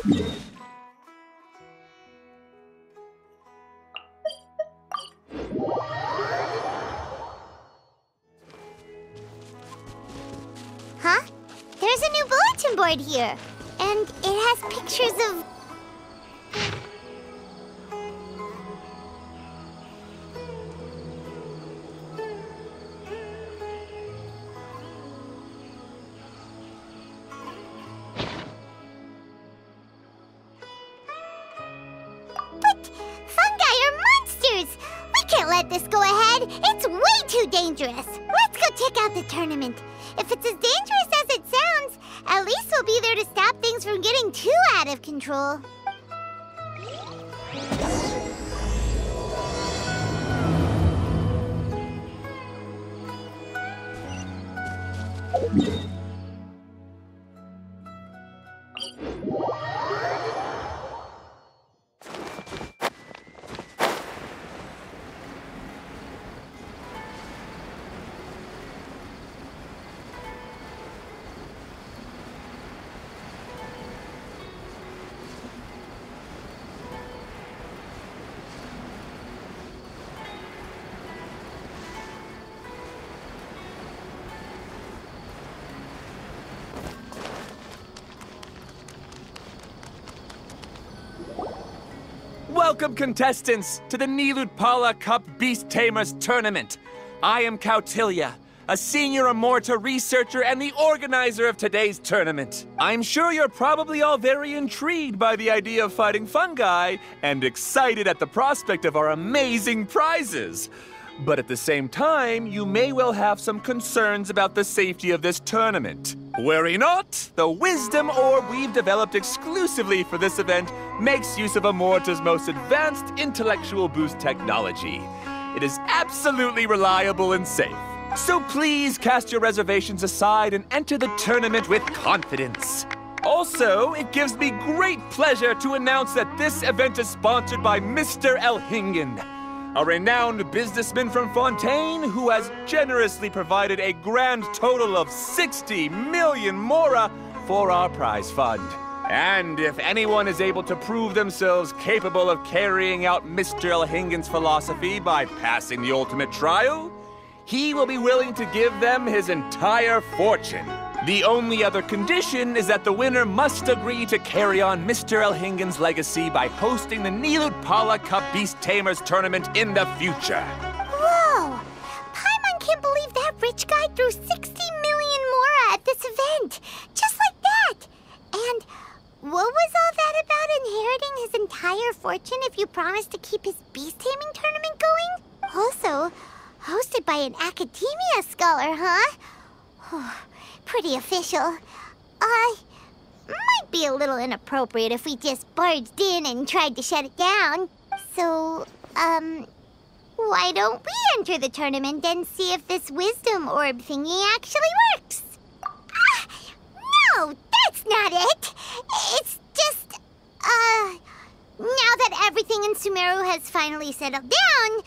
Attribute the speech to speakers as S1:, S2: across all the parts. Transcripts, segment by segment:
S1: Huh? There's a new bulletin board here, and it has pictures of... But fungi are monsters! We can't let this go ahead. It's way too dangerous. Let's go check out the tournament. If it's as dangerous as it sounds, at least we'll be there to stop things from getting too out of control.
S2: Welcome, contestants, to the Nilud-Pala Cup Beast Tamers Tournament. I am Kautilya, a senior Amorta researcher and the organizer of today's tournament. I'm sure you're probably all very intrigued by the idea of fighting fungi and excited at the prospect of our amazing prizes. But at the same time, you may well have some concerns about the safety of this tournament. Worry not! The Wisdom Orb we've developed exclusively for this event makes use of Amorta's most advanced intellectual boost technology. It is absolutely reliable and safe. So please cast your reservations aside and enter the tournament with confidence. Also, it gives me great pleasure to announce that this event is sponsored by Mr. Elhingen, a renowned businessman from Fontaine who has generously provided a grand total of 60 million mora for our prize fund. And if anyone is able to prove themselves capable of carrying out Mr. Elhingen's philosophy by passing the ultimate trial, he will be willing to give them his entire fortune. The only other condition is that the winner must agree to carry on Mr. Elhingen's legacy by hosting the Nilud-Pala Cup Beast Tamers Tournament in the future.
S1: Whoa! Paimon can't believe that rich guy threw 60 million mora at this event. Just like that. And what was all that about inheriting his entire fortune if you promised to keep his beast taming tournament going? Also, hosted by an academia scholar, huh? Pretty official. Might be a little inappropriate if we just barged in and tried to shut it down. So, why don't we enter the tournament and see if this wisdom orb thingy actually works? No, that's not it. It's just, now that everything in Sumeru has finally settled down,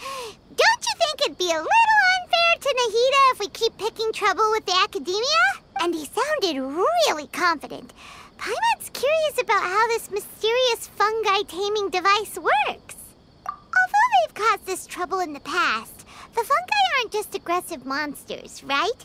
S1: don't you think it'd be a little unfair to Nahida if we keep picking trouble with the academia? And he sounded really confident. Paimon's curious about how this mysterious fungi taming device works. Although they've caused us trouble in the past, the fungi aren't just aggressive monsters, right?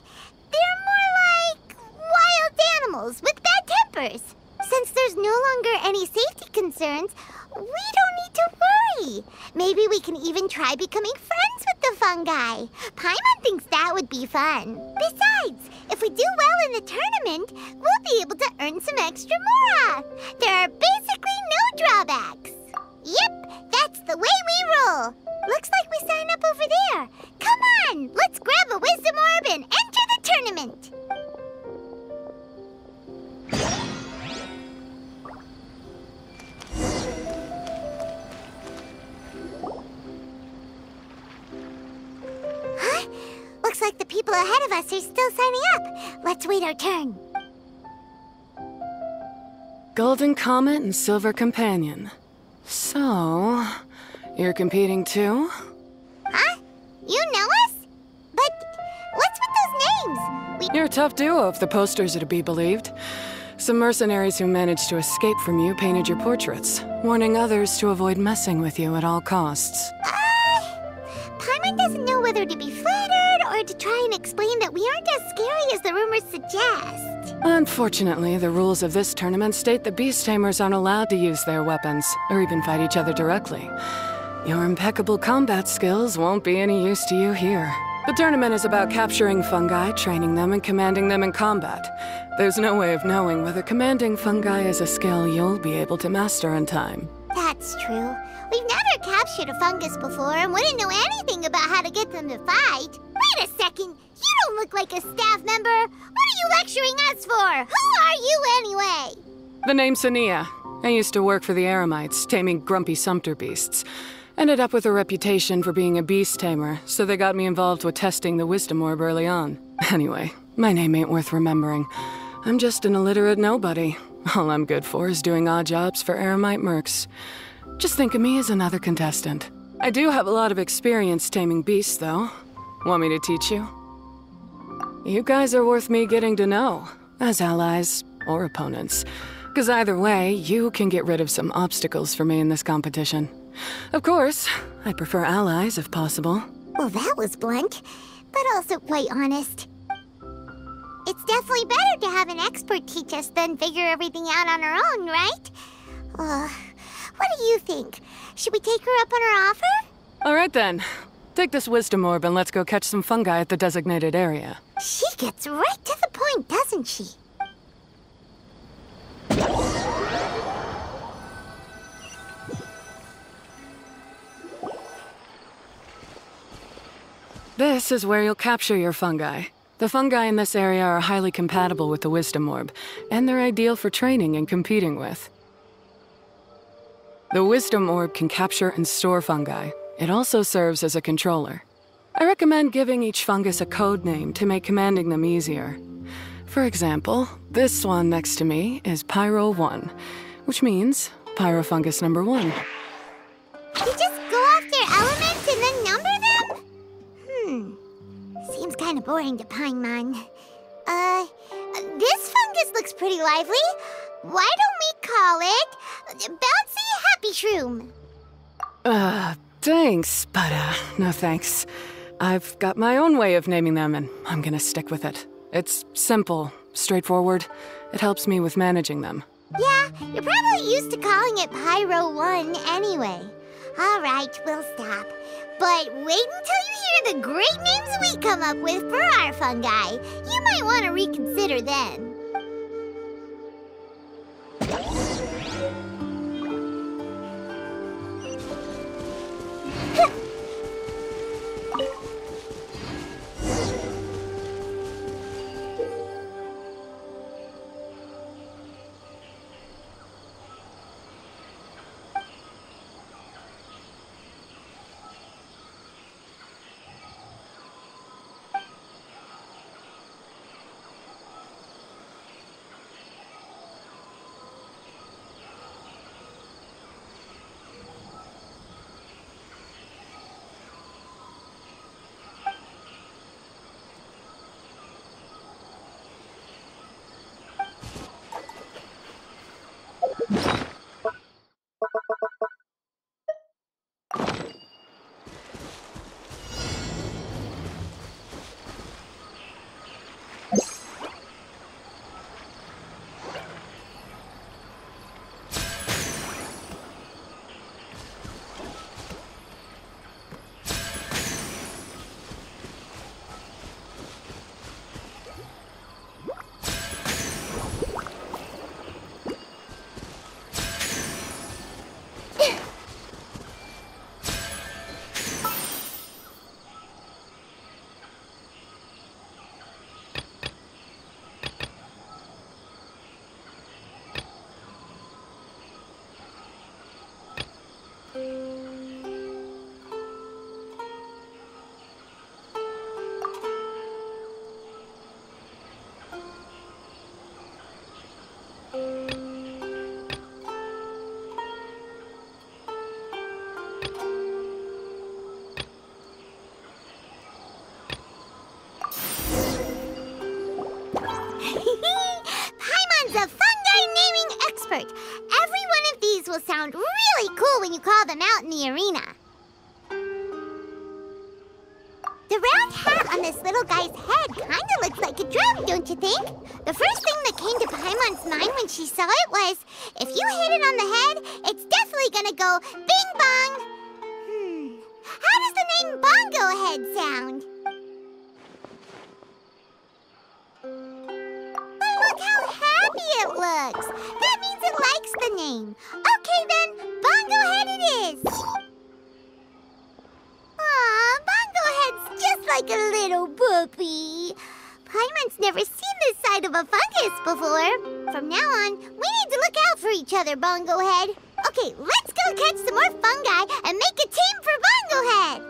S1: They're more like wild animals with bad tempers. Since there's no longer any safety concerns, we don't need to worry. Maybe we can even try becoming friends with the fungi. Paimon thinks that would be fun. Besides, if we do well in the tournament, we'll be able to earn some extra mora. There are basically no drawbacks. Yep, that's the way we roll. Looks like we sign up over there. Come on, let's grab a wisdom orb and enter the tournament. Huh? Looks like the people ahead of us are still signing up. Let's wait our turn.
S3: Golden Comet and Silver Companion. So, you're competing too?
S1: Huh? You know us? But what's with those names?
S3: You're a tough duo if the posters are to be believed. Some mercenaries who managed to escape from you painted your portraits, warning others to avoid messing with you at all costs.
S1: Paimon doesn't know whether to be flattered or to try and explain that we aren't as scary as the rumors suggest.
S3: Unfortunately, the rules of this tournament state that beast tamers aren't allowed to use their weapons, or even fight each other directly. Your impeccable combat skills won't be any use to you here. The tournament is about capturing fungi, training them, and commanding them in combat. There's no way of knowing whether commanding fungi is a skill you'll be able to master in time.
S1: That's true. We've never captured a fungus before and wouldn't know anything about how to get them to fight. Wait a second! You don't look like a staff member! What are you lecturing us for? Who are you anyway?
S3: The name's Sania. I used to work for the Eremites, taming grumpy sumpter beasts. Ended up with a reputation for being a beast tamer, so they got me involved with testing the wisdom orb early on. Anyway, my name ain't worth remembering. I'm just an illiterate nobody. All I'm good for is doing odd jobs for Eremite mercs. Just think of me as another contestant. I do have a lot of experience taming beasts, though. Want me to teach you? You guys are worth me getting to know, as allies or opponents. Because either way, you can get rid of some obstacles for me in this competition. Of course, I prefer allies if possible.
S1: Well, that was blunt, but also quite honest. It's definitely better to have an expert teach us than figure everything out on our own, right? What do you think? Should we take her up on her offer?
S3: All right then. Take this wisdom orb and let's go catch some fungi at the designated area.
S1: She gets right to the point, doesn't she?
S3: This is where you'll capture your fungi. The fungi in this area are highly compatible with the wisdom orb, and they're ideal for training and competing with. The wisdom orb can capture and store fungi. It also serves as a controller. I recommend giving each fungus a code name to make commanding them easier. For example, this one next to me is Pyro 1, which means Pyrofungus number 1.
S1: You just go off their elements and then number them? Seems kind of boring to Paimon. This fungus looks pretty lively. Why don't we call it Bouncy Happy Shroom?
S3: Thanks, but no thanks. I've got my own way of naming them, and I'm gonna stick with it. It's simple, straightforward. It helps me with managing them.
S1: Yeah, you're probably used to calling it Pyro 1 anyway. All right, we'll stop. But wait until you hear the great names we come up with for our fungi. You might want to reconsider then. one of these will sound really cool when you call them out in the arena. The round hat on this little guy's head kinda looks like a drum, don't you think? The first thing that came to Paimon's mind when she saw it was, if you hit it on the head, it's definitely gonna go bing bong. How does the name Bongo Head sound? But look how happy it looks. That means it likes the name. Okay then, Bongo Head it is. Aw, Bongo Head's just like a little puppy. Paimon's never seen this side of a fungus before. From now on, we need to look out for each other, Bongo Head. Okay, let's go catch some more fungi and make a team for Bongo Head.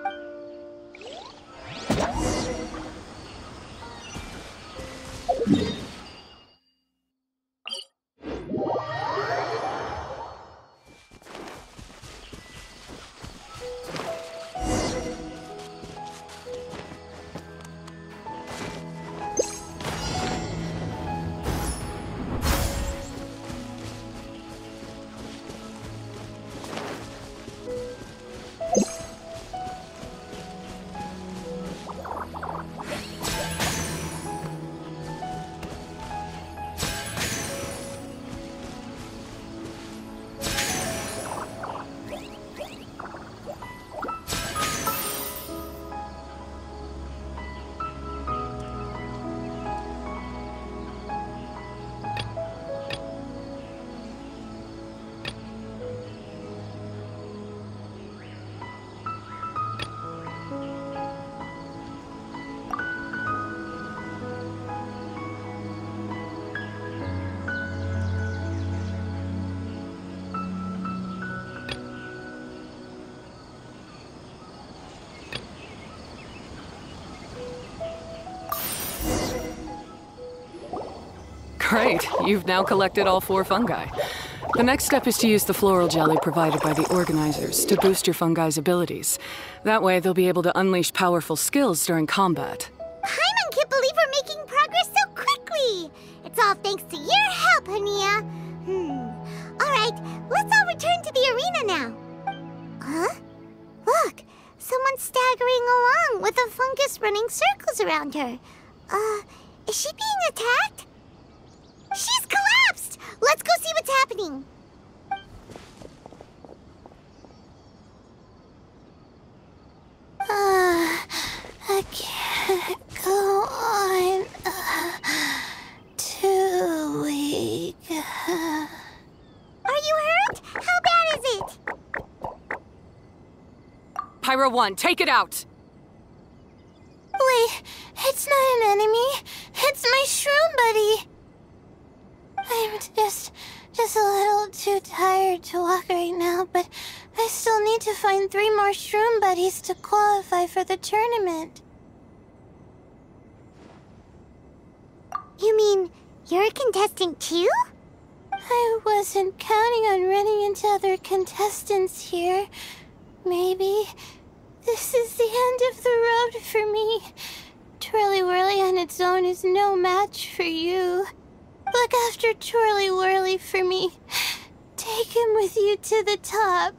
S3: Great, you've now collected all 4 fungi. The next step is to use the floral jelly provided by the organizers to boost your fungi's abilities. That way, they'll be able to unleash powerful skills during combat.
S1: Paimon can't believe we're making progress so quickly. It's all thanks to your help, Hania. All right, let's all return to the arena now. Huh? Look, someone's staggering along with a fungus running circles around her. Is she being attacked? She's collapsed! Let's go see what's happening. I can't go on. Too weak. Are you hurt? How bad is it?
S3: Pyro 1, take it out!
S1: Wait, it's not an enemy. It's my shroom buddy. I'm just a little too tired to walk right now, but I still need to find 3 more shroom buddies to qualify for the tournament. You mean you're a contestant too? I wasn't counting on running into other contestants here. Maybe this is the end of the road for me. Twirly Whirly on its own is no match for you. Look after Twirly Whirly for me. Take him with you to the top.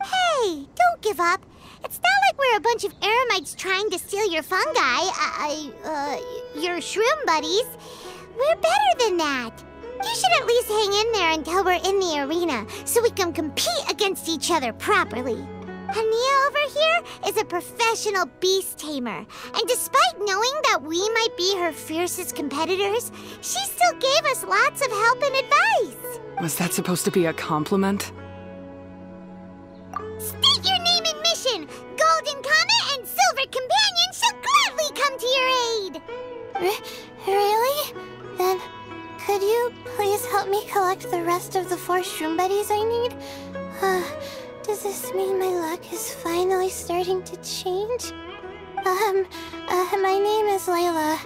S1: Hey, don't give up. It's not like we're a bunch of Eremites trying to steal your fungi. Your shroom buddies. We're better than that. You should at least hang in there until we're in the arena, so we can compete against each other properly. Hania over here is a professional beast tamer, and despite knowing that we might be her fiercest competitors, she still gave us lots of help and advice.
S3: Was that supposed to be a compliment?
S1: State your name and mission! Golden Comet and Silver Companion shall gladly come to your aid! Really? Then, could you please help me collect the rest of the 4 shroom buddies I need? Does this mean my luck is finally starting to change? My name is Layla.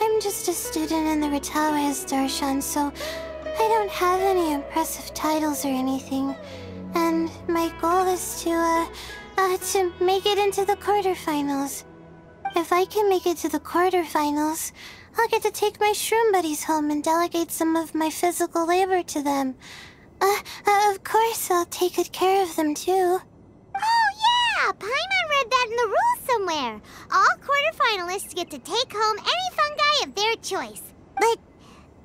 S1: I'm just a student in the Ratawa's Darshan, so I don't have any impressive titles or anything. And my goal is to make it into the quarterfinals. If I can make it to the quarterfinals, I'll get to take my shroom buddies home and delegate some of my physical labor to them. I'll take good care of them, too. Oh, yeah! Paimon read that in the rules somewhere. All quarterfinalists get to take home any fungi of their choice. But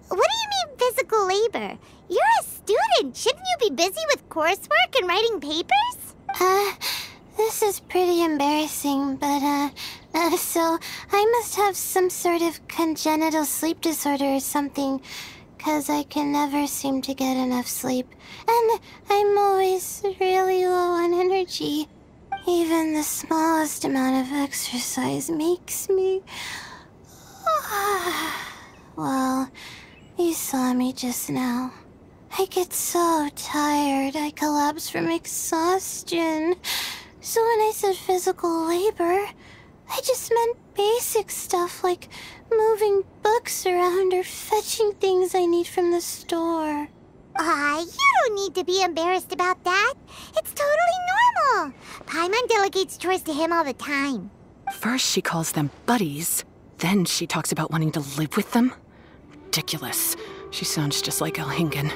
S1: what do you mean physical labor? You're a student. Shouldn't you be busy with coursework and writing papers? This is pretty embarrassing, but, so I must have some sort of congenital sleep disorder or something, 'cause I can never seem to get enough sleep, and I'm always really low on energy. Even the smallest amount of exercise makes me... Well, you saw me just now. I get so tired, I collapse from exhaustion. So when I said physical labor, I just meant basic stuff like moving books around or fetching things I need from the store. You don't need to be embarrassed about that. It's totally normal. Paimon delegates chores to him all the time.
S3: First she calls them buddies, then she talks about wanting to live with them. Ridiculous. She sounds just like Elhingen.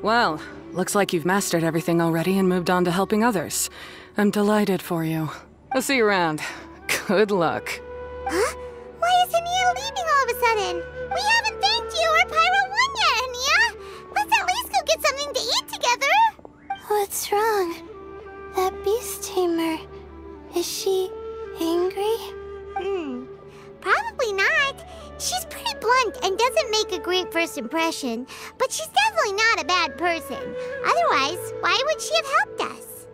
S3: Well, looks like you've mastered everything already and moved on to helping others. I'm delighted for you. I'll see you around. Good luck.
S1: Huh? Why is Ania leaving all of a sudden? We haven't thanked you or Pyro won yet, Ania! Let's at least go get something to eat together! What's wrong? That beast tamer... Is she... angry? Probably not. She's pretty blunt and doesn't make a great first impression, but she's definitely not a bad person. Otherwise, why would she have helped us?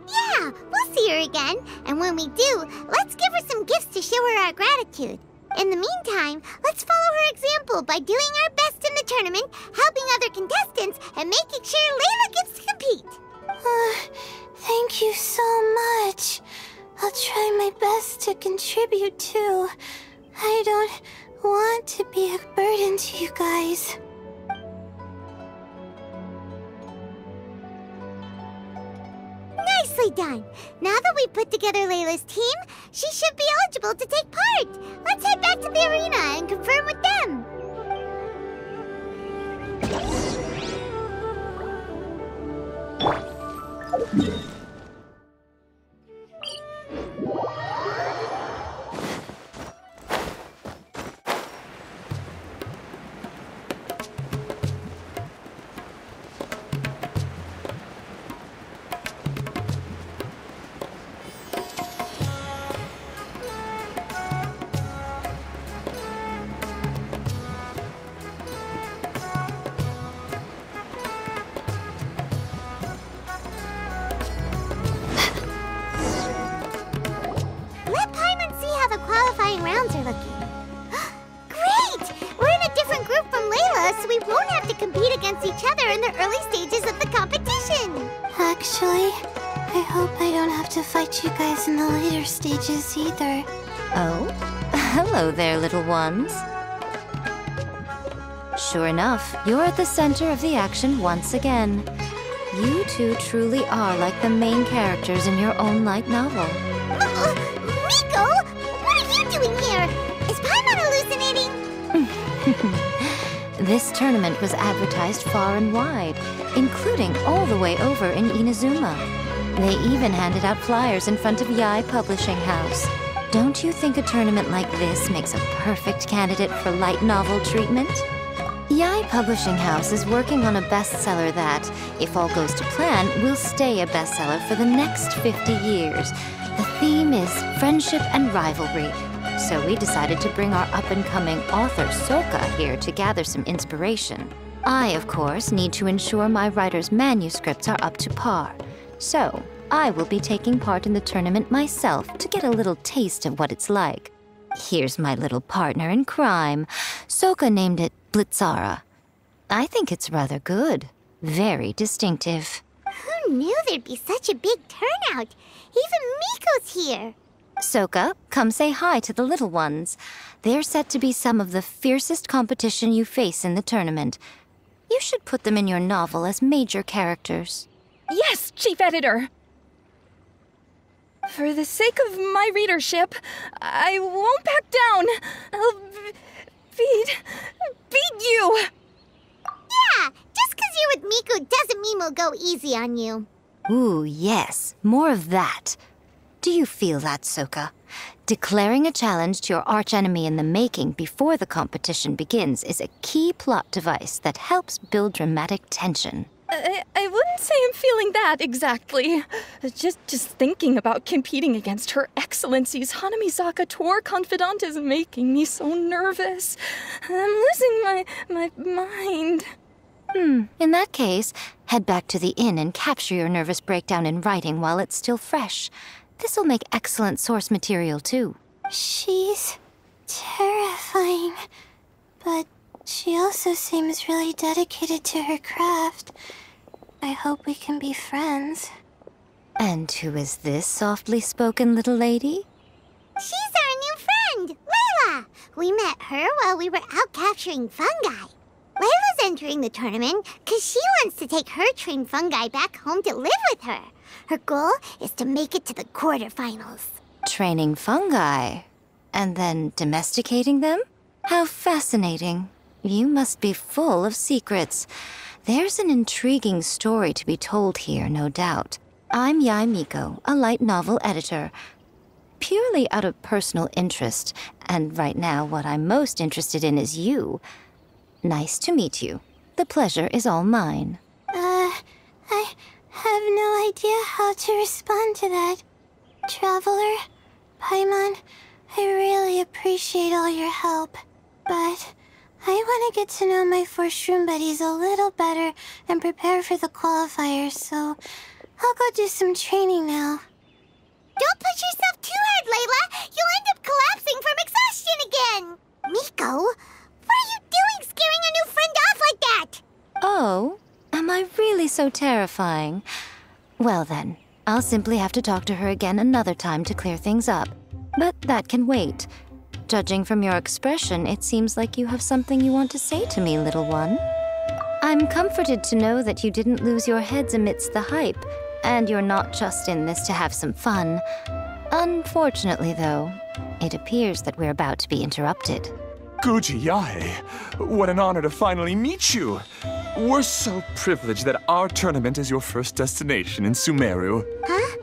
S1: Yeah, we'll see her again, and when we do, let's give her some gifts to show her our gratitude. In the meantime, let's follow her example by doing our best in the tournament, helping other contestants, and making sure Layla gets to compete. Thank you so much. I'll try my best to contribute too. I don't want to be a burden to you guys. Nicely done! Now that we've put together Layla's team, she should be eligible to take part! Let's head back to the arena and confirm with them! Rounds are looking. Great! We're in a different group from Layla, so we won't have to compete against each other in the early stages of the competition. Actually, I hope I don't have to fight you guys in the later stages either.
S4: Oh? Hello there, little ones. Sure enough, you're at the center of the action once again. You two truly are like the main characters in your own light novel.
S1: Miko! What are you doing here? Is Paimon hallucinating?
S4: This tournament was advertised far and wide, including all the way over in Inazuma. They even handed out flyers in front of Yae Publishing House. Don't you think a tournament like this makes a perfect candidate for light novel treatment? Yae Publishing House is working on a bestseller that, if all goes to plan, will stay a bestseller for the next 50 years. The theme is friendship and rivalry. So we decided to bring our up-and-coming author Soka here to gather some inspiration. I, of course, need to ensure my writer's manuscripts are up to par. So I will be taking part in the tournament myself to get a little taste of what it's like. Here's my little partner in crime. Soka named it Blitzara. I think it's rather good. Very distinctive.
S1: Who knew there'd be such a big turnout? Even Miko's here.
S4: Soka, come say hi to the little ones. They're set to be some of the fiercest competition you face in the tournament. You should put them in your novel as major characters.
S5: Yes, Chief Editor! For the sake of my readership, I won't back down. I'll beat you!
S1: Yeah, Miku doesn't mean we'll go easy on you.
S4: Ooh, yes. More of that. Do you feel that, Soka? Declaring a challenge to your archenemy in the making before the competition begins is a key plot device that helps build dramatic tension.
S5: I wouldn't say I'm feeling that exactly. Just thinking about competing against Her Excellency's Hanamizaka tour confidant is making me so nervous. I'm losing my mind.
S4: In that case, head back to the inn and capture your nervous breakdown in writing while it's still fresh. This'll make excellent source material, too.
S6: She's terrifying, but she also seems really dedicated to her craft. I hope we can be friends.
S4: And who is this softly spoken little lady?
S1: She's our new friend, Layla. We met her while we were out capturing fungi. Layla's entering the tournament because she wants to take her trained fungi back home to live with her. Her goal is to make it to the quarterfinals.
S4: Training fungi? And then domesticating them? How fascinating. You must be full of secrets. There's an intriguing story to be told here, no doubt. I'm Yae Miko, a light novel editor. Purely out of personal interest, and right now what I'm most interested in is you. Nice to meet you. The pleasure is all mine.
S6: I have no idea how to respond to that. Traveler, Paimon, I really appreciate all your help, but I want to get to know my 4 shroom buddies a little better and prepare for the qualifiers, so I'll go do some training now.
S1: Don't push yourself too hard, Layla. You'll end up collapsing from exhaustion again. Miko, what are you doing scaring a new friend off like that?
S4: Oh, am I really so terrifying? Well then, I'll simply have to talk to her again another time to clear things up. But that can wait. Judging from your expression, it seems like you have something you want to say to me, little one. I'm comforted to know that you didn't lose your heads amidst the hype, and you're not just in this to have some fun. Unfortunately, though, it appears that we're about to be interrupted.
S2: Guji Yae, what an honor to finally meet you. We're so privileged that our tournament is your first destination in Sumeru.
S1: Huh?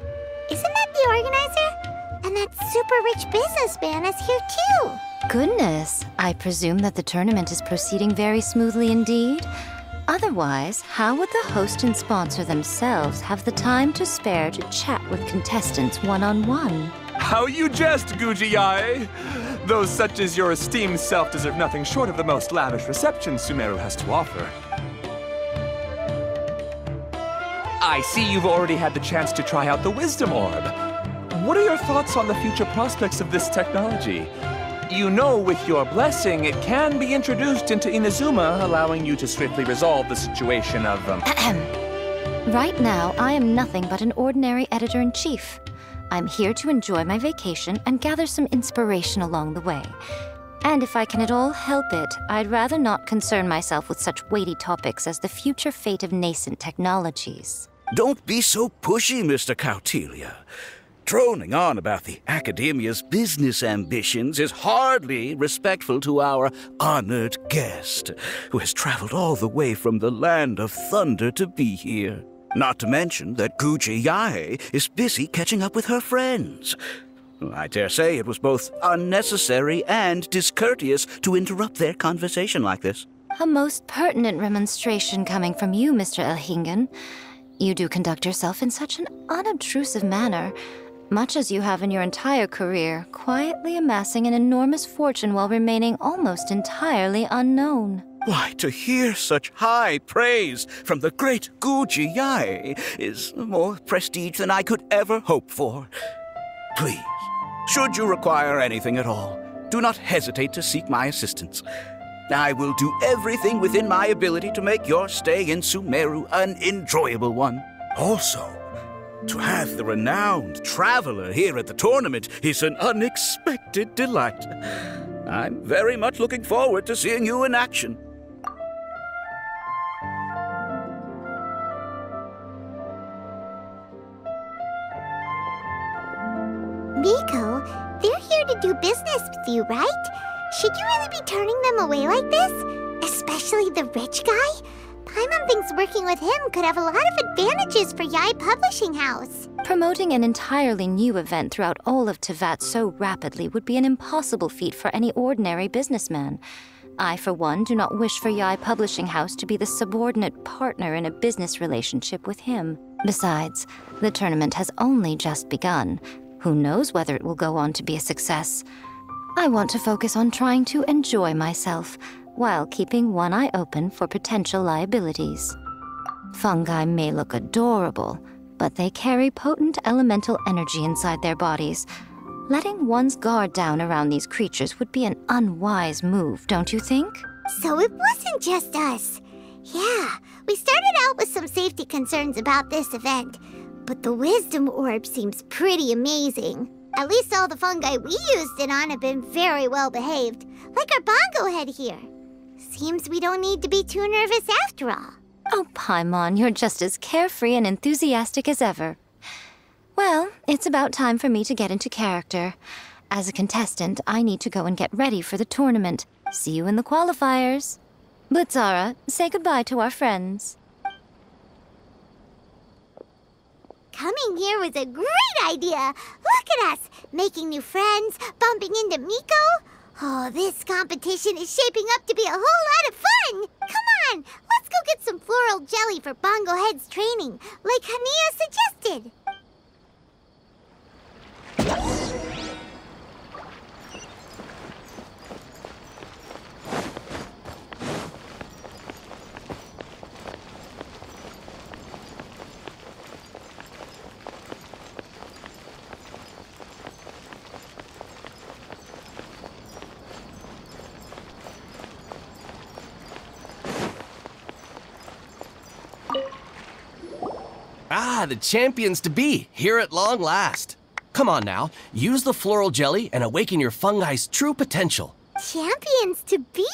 S1: Isn't that the organizer? And that super rich businessman is here too.
S4: Goodness, I presume that the tournament is proceeding very smoothly indeed. Otherwise, how would the host and sponsor themselves have the time to spare to chat with contestants one-on-one?
S2: How you jest, Guji Yae! Those such as your esteemed self deserve nothing short of the most lavish reception Sumeru has to offer. I see you've already had the chance to try out the Wisdom Orb. What are your thoughts on the future prospects of this technology? You know, with your blessing, it can be introduced into Inazuma, allowing you to swiftly resolve the situation of,
S4: Right now, I am nothing but an ordinary editor-in-chief. I'm here to enjoy my vacation and gather some inspiration along the way. And if I can at all help it, I'd rather not concern myself with such weighty topics as the future fate of nascent technologies.
S7: Don't be so pushy, Mr. Kautelia. Droning on about the Academia's business ambitions is hardly respectful to our honored guest, who has traveled all the way from the land of thunder to be here. Not to mention that Guji Yae is busy catching up with her friends. I dare say it was both unnecessary and discourteous to interrupt their conversation like this.
S4: A most pertinent remonstration coming from you, Mr. Elhingen. You do conduct yourself in such an unobtrusive manner, much as you have in your entire career, quietly amassing an enormous fortune while remaining almost entirely unknown.
S7: Why, to hear such high praise from the great Guji Yae is more prestige than I could ever hope for. Please, should you require anything at all, do not hesitate to seek my assistance. I will do everything within my ability to make your stay in Sumeru an enjoyable one. Also, to have the renowned traveler here at the tournament is an unexpected delight. I'm very much looking forward to seeing you in action.
S1: Miko, they're here to do business with you, right? Should you really be turning them away like this? Especially the rich guy? Paimon thinks working with him could have a lot of advantages for Yae Publishing House.
S4: Promoting an entirely new event throughout all of Teyvat so rapidly would be an impossible feat for any ordinary businessman. I, for one, do not wish for Yae Publishing House to be the subordinate partner in a business relationship with him. Besides, the tournament has only just begun. Who knows whether it will go on to be a success? I want to focus on trying to enjoy myself, while keeping one eye open for potential liabilities. Fungi may look adorable, but they carry potent elemental energy inside their bodies. Letting one's guard down around these creatures would be an unwise move, don't you think?
S1: So it wasn't just us. Yeah, we started out with some safety concerns about this event, but the Wisdom Orb seems pretty amazing. At least all the fungi we used it on have been very well behaved, like our bongo head here. Seems we don't need to be too nervous after all.
S4: Oh, Paimon, you're just as carefree and enthusiastic as ever. Well, it's about time for me to get into character. As a contestant, I need to go and get ready for the tournament. See you in the qualifiers. Blitzara, say goodbye to our friends.
S1: Coming here was a great idea. Look at us, making new friends, bumping into Miko. Oh, this competition is shaping up to be a whole lot of fun. Come on, let's go get some floral jelly for Bongo Head's training, like Hania suggested.
S8: Ah, the champions to be, here at long last. Come on now, use the floral jelly and awaken your fungi's true potential.
S1: Champions to be?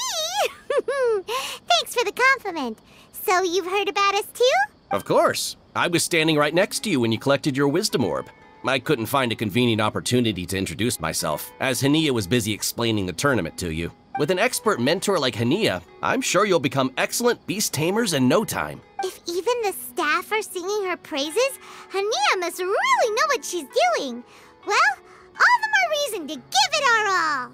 S1: Thanks for the compliment. So you've heard about us too?
S8: Of course. I was standing right next to you when you collected your wisdom orb. I couldn't find a convenient opportunity to introduce myself, as Hania was busy explaining the tournament to you. With an expert mentor like Hania, I'm sure you'll become excellent beast tamers in no time.
S1: If even the staff are singing her praises, Hania must really know what she's doing. Well, all the more reason to give it our all.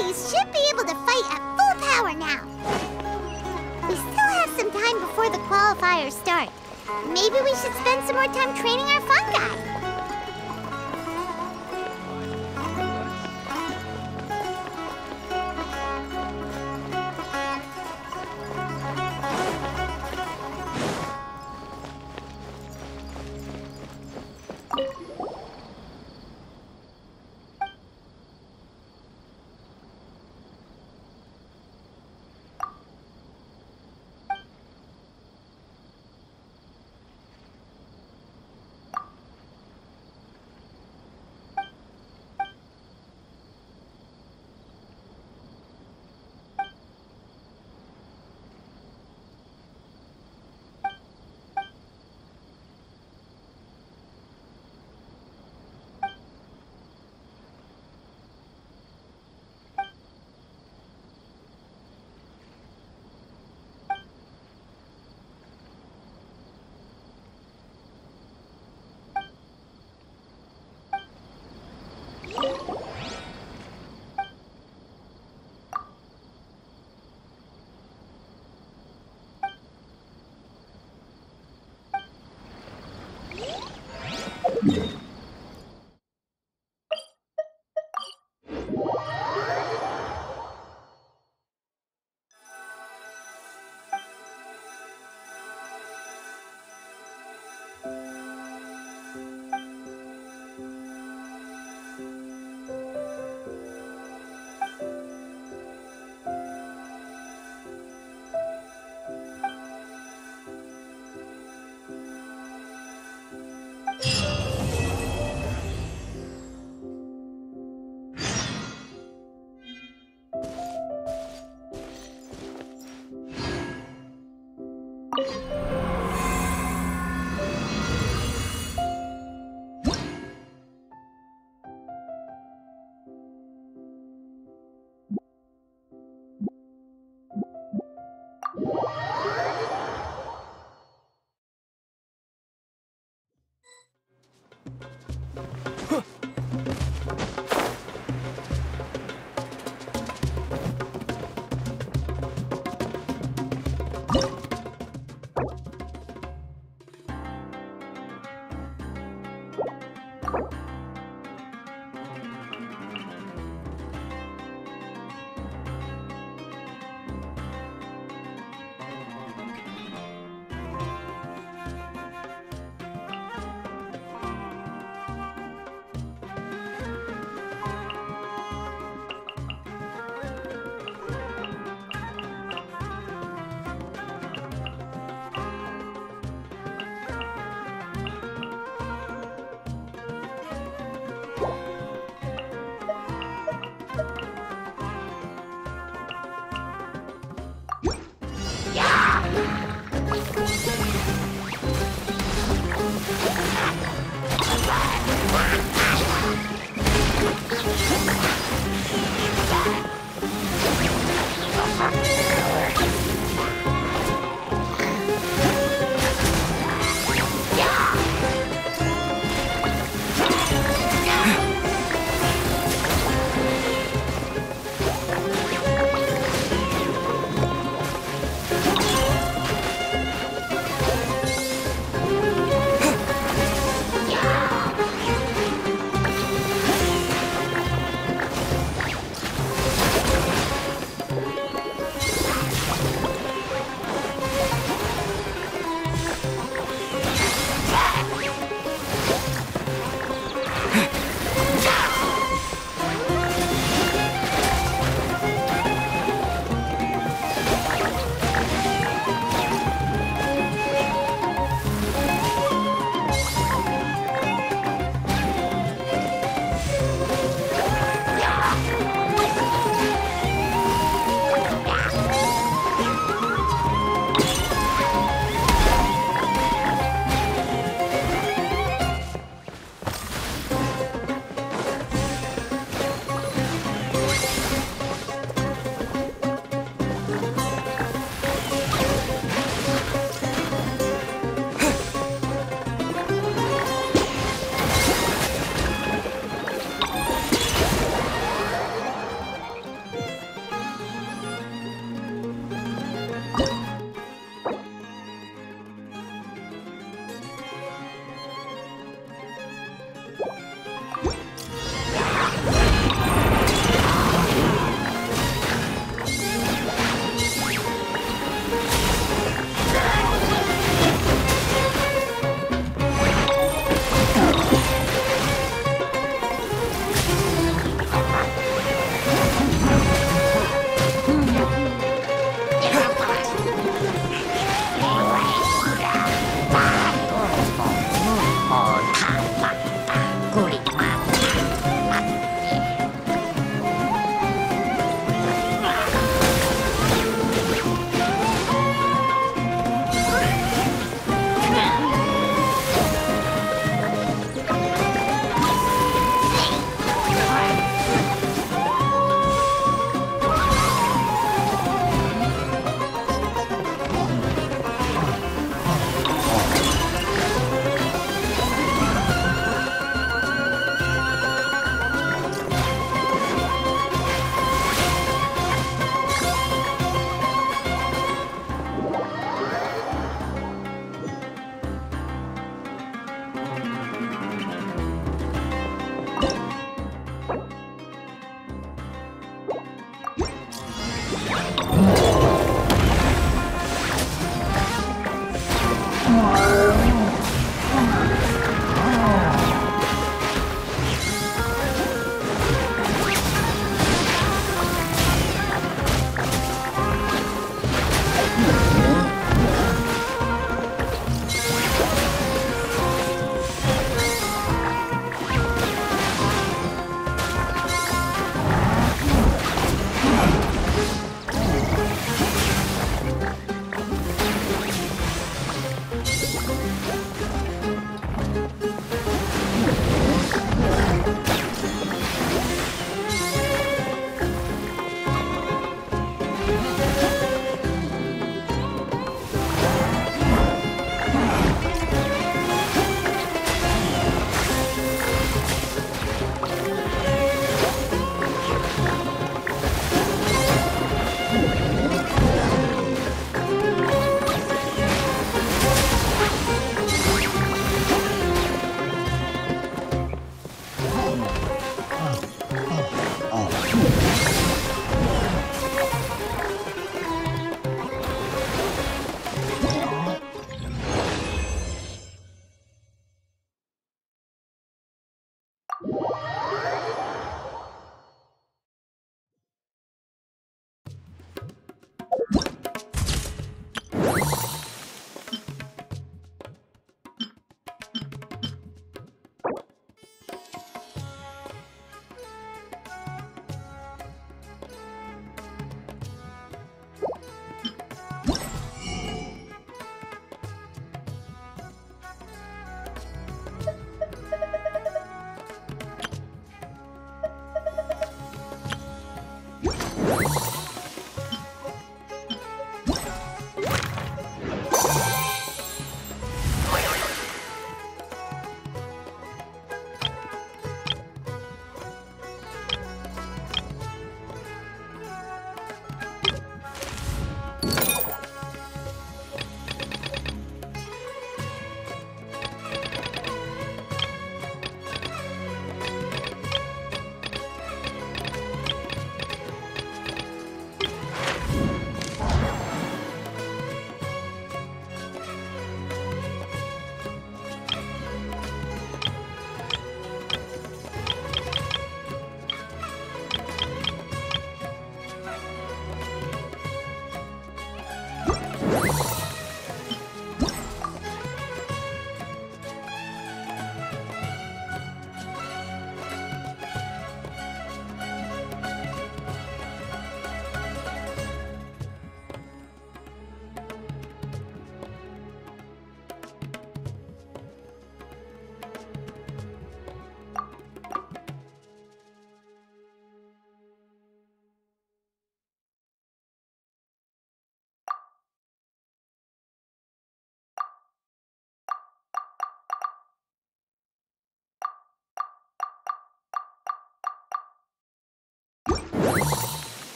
S1: buddies should be able to fight at full power now. We still have some time before the qualifiers start. Maybe we should spend some more time training our fun guy.